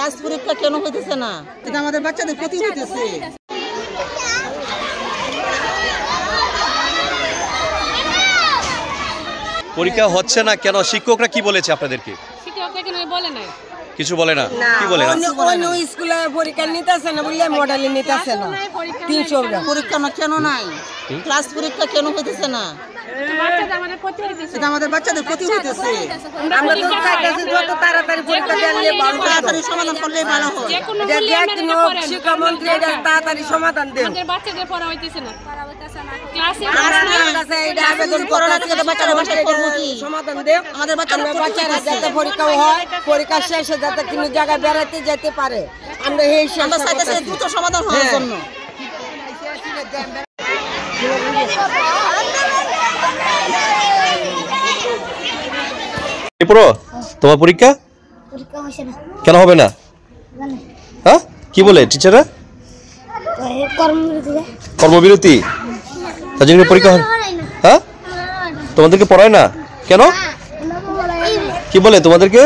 Class পরীক্ষা কেন হইতেছে না? এটা আমাদের বাচ্চাদের ক্ষতি হইতেছে। পরীক্ষা হচ্ছে না কেন? শিক্ষকরা কি বলেছে আপনাদেরকে? কিছু বলে না। কি বলে না? অন্য স্কুলে পরীক্ষা নিতেছে না বললে মডেলে নিতেছে না। 300 পরীক্ষা না কেন নাই? ক্লাস পরীক্ষা কেন হইতেছে না? এটা আমাদের বাচ্চাদের ক্ষতি হইতেছে। আমরা তো চাইতেছি যত তাড়াতাড়ি পরীক্ষা দিলে ভালো, তাড়াতাড়ি সমাধান করলে ভালো হয়। শিক্ষামন্ত্রী এটা তাড়াতাড়ি সমাধান দেন। আমাদের বাচ্চাদের পড়া হইতেছে না, ক্লাসে আবেদন করোনা থেকে বাচ্চারা বাসায় করব কি সমাধান দেন। আমাদের বাচ্চারা যাতে পরীক্ষা হয়, পরীক্ষা শেষে যাতে কোনো জায়গায় বেড়াতে যেতে পারে, আমরা এই আমরা চাইতেছি দ্রুত সমাধান হওয়ার জন্য। তোমার পরীক্ষা কেন হবে না? হ্যাঁ, কি বলে টিচাররা? কর্মবিরতি। তার জন্য পরীক্ষা হয়? হ্যাঁ, তোমাদেরকে পড়ায় না কেন? কি বলে তোমাদেরকে?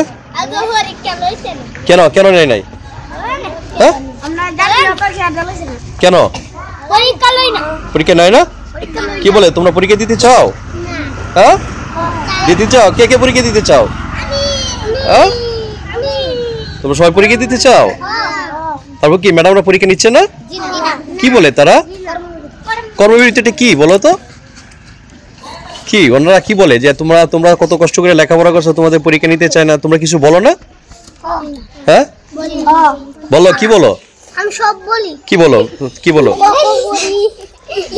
কেন কেন নেয় নাই? হ্যাঁ, কেন পরীক্ষা নেয় না? কি বলে তোমরা পরীক্ষা দিতে চাও? হ্যাঁ, দিতে চাও? কে কে পরীক্ষা দিতে চাও? হ্যাঁ, তোমরা সবাই পরীক্ষা দিতে চাও? তারপর কি ম্যাডামরা পরীক্ষা নিচ্ছে না? কি বলে তারা? কর্মবিরতিটা কি বলো তো? কি ওনারা কি বলে যে তোমরা কত কষ্ট করে লেখাপড়া করছো, তোমাদের পরীক্ষা নিতে চায় না, তোমরা কিছু বলো না? হ্যাঁ, বলো। কি বলো? আমি সব বলি। কি বলো? কি বলো?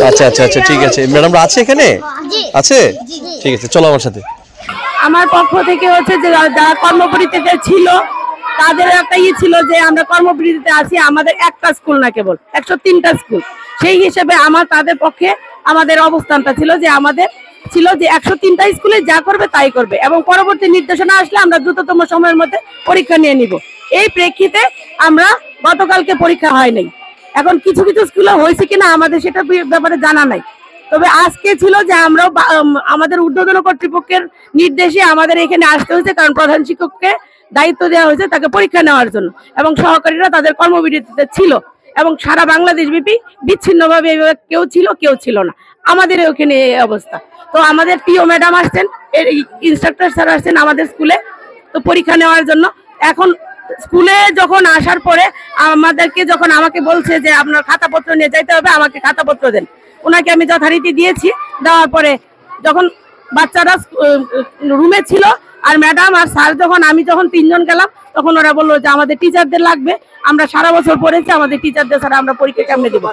আচ্ছা আচ্ছা আচ্ছা, ঠিক আছে। ম্যাডামরা আছে এখানে? আছে, ঠিক আছে, চলো আমার সাথে। আমার পক্ষ থেকে হচ্ছে যে যারা কর্মবিরতিতে ছিল তাদের একটা ছিল যে আমরা কর্মবিরতিতে আছি, আমাদের একটা স্কুল না, কেবল 103টা স্কুল। সেই হিসেবে তাদের পক্ষে আমাদের অবস্থানটা ছিল যে আমাদের 103টা স্কুলে যা করবে তাই করবে এবং পরবর্তী নির্দেশনা আসলে আমরা দ্রুততম সময়ের মধ্যে পরীক্ষা নিয়ে নিব। এই প্রেক্ষিতে আমরা গতকালকে পরীক্ষা হয় নাই। এখন কিছু কিছু স্কুলে হয়েছে কিনা আমাদের সেটা ব্যাপারে জানা নাই। তবে আজকে ছিল যে আমরা আমাদের ঊর্ধ্বতন কর্তৃপক্ষের নির্দেশে আমাদের এখানে আসতে হয়েছে, কারণ প্রধান শিক্ষককে দায়িত্ব দেওয়া হয়েছে তাকে পরীক্ষা নেওয়ার জন্য এবং সহকারীরা তাদের কর্মবিরতিতে ছিল এবং সারা বাংলাদেশ ব্যাপী বিচ্ছিন্নভাবে কেউ ছিল কেউ ছিল না। আমাদের ওখানে এই অবস্থা। তো আমাদের টিও ম্যাডাম আসছেন, ইনস্ট্রাক্টর স্যার আসছেন আমাদের স্কুলে তো পরীক্ষা নেওয়ার জন্য। এখন স্কুলে যখন আসার পরে আমাকে বলছে যে আপনার খাতাপত্র নিয়ে যাইতে হবে, আমাকে খাতাপত্র দেন। ওনাকে আমি যথারীতি দিয়েছি। দেওয়ার পরে যখন বাচ্চারা রুমে ছিল আর ম্যাডাম আর স্যার আমি যখন 3 জন গেলাম, তখন ওরা বললো যে আমাদের টিচারদের লাগবে, আমরা সারা বছর পড়েছি, আমাদের টিচারদের ছাড়া আমরা পরীক্ষা কেমনে দেবো?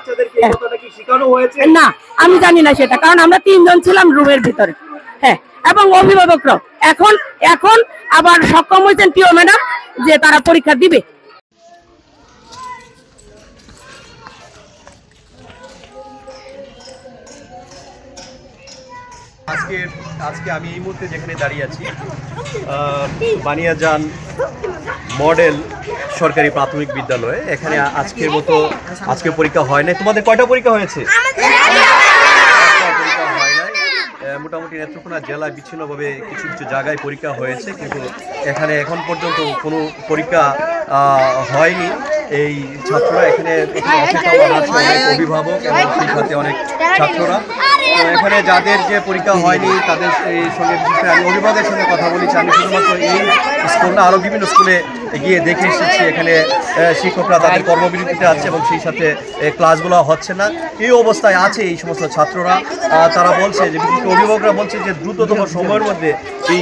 না, আমি জানি না সেটা, কারণ আমরা 3 জন ছিলাম রুমের ভিতরে। হ্যাঁ, এবং অভিভাবকরাও এখন আবার সক্ষম হয়েছেন টিও ম্যাডাম যে তারা পরীক্ষা দিবে। আজকে আমি এই মুহূর্তে যেখানে দাঁড়িয়ে আছি, বানিয়াজান মডেল সরকারি প্রাথমিক বিদ্যালয়ে। এখানে আজকে পরীক্ষা হয় নাই। তোমাদের কয়টা পরীক্ষা হয়েছে? মোটামুটি নেত্রকোনা জেলায় বিচ্ছিন্নভাবে কিছু কিছু জায়গায় পরীক্ষা হয়েছে, কিন্তু এখানে এখন পর্যন্ত কোনো পরীক্ষা হয়নি। এই ছাত্ররা এখানে অনেক অভিভাবক এবং সেই সাথে অনেক ছাত্ররা এখানে যাদের যে পরীক্ষা হয়নি তাদের সঙ্গে বিশেষ করে আমি অভিভাবকের সঙ্গে কথা বলেছি। আমি শুধুমাত্র এই স্কুল না, আরও বিভিন্ন স্কুলে গিয়ে দেখে এসেছি এখানে শিক্ষকরা তাদের কর্মবিরতিতে আছে এবং সেই সাথে ক্লাসগুলো হচ্ছে না। এই অবস্থায় আছে এই সমস্ত ছাত্ররা। তারা বলছে যে বিশেষ করে অভিভাবকরা বলছে যে দ্রুততম সময়ের মধ্যে এই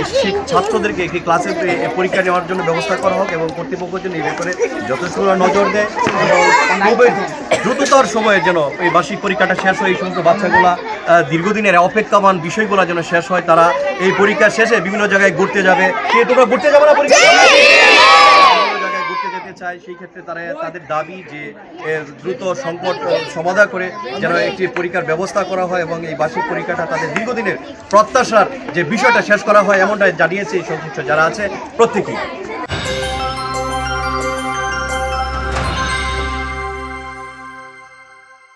ছাত্রদেরকে একটি ক্লাসের পরীক্ষা নেওয়ার জন্য ব্যবস্থা করা হোক এবং কর্তৃপক্ষ যেন এই ব্যাপারে যথেষ্ট নজর দেয় এবং দ্রুততর সময়ে যেন এই বার্ষিক পরীক্ষাটা শেষ হয়, এই সমস্ত বাচ্চাগুলা দীর্ঘদিনের অপেক্ষামান বিষয়গুলো যেন শেষ হয়। তারা এই পরীক্ষা শেষে বিভিন্ন জায়গায় ঘুরতে যাবে। তোমরা ঘুরতে যাবে না? পরীক্ষা জায়গায় ঘুরতে যেতে চায়। সেই ক্ষেত্রে তাদের দাবি যে দ্রুত সংকট সমাধান করে যেন একটি পরীক্ষার ব্যবস্থা করা হয় এবং এই বার্ষিক পরীক্ষাটা তাদের দীর্ঘদিনের প্রত্যাশার যে বিষয়টা শেষ করা হয়, এমনটাই জানিয়েছে এই সংশ্লিষ্ট যারা আছে প্রত্যেকেই।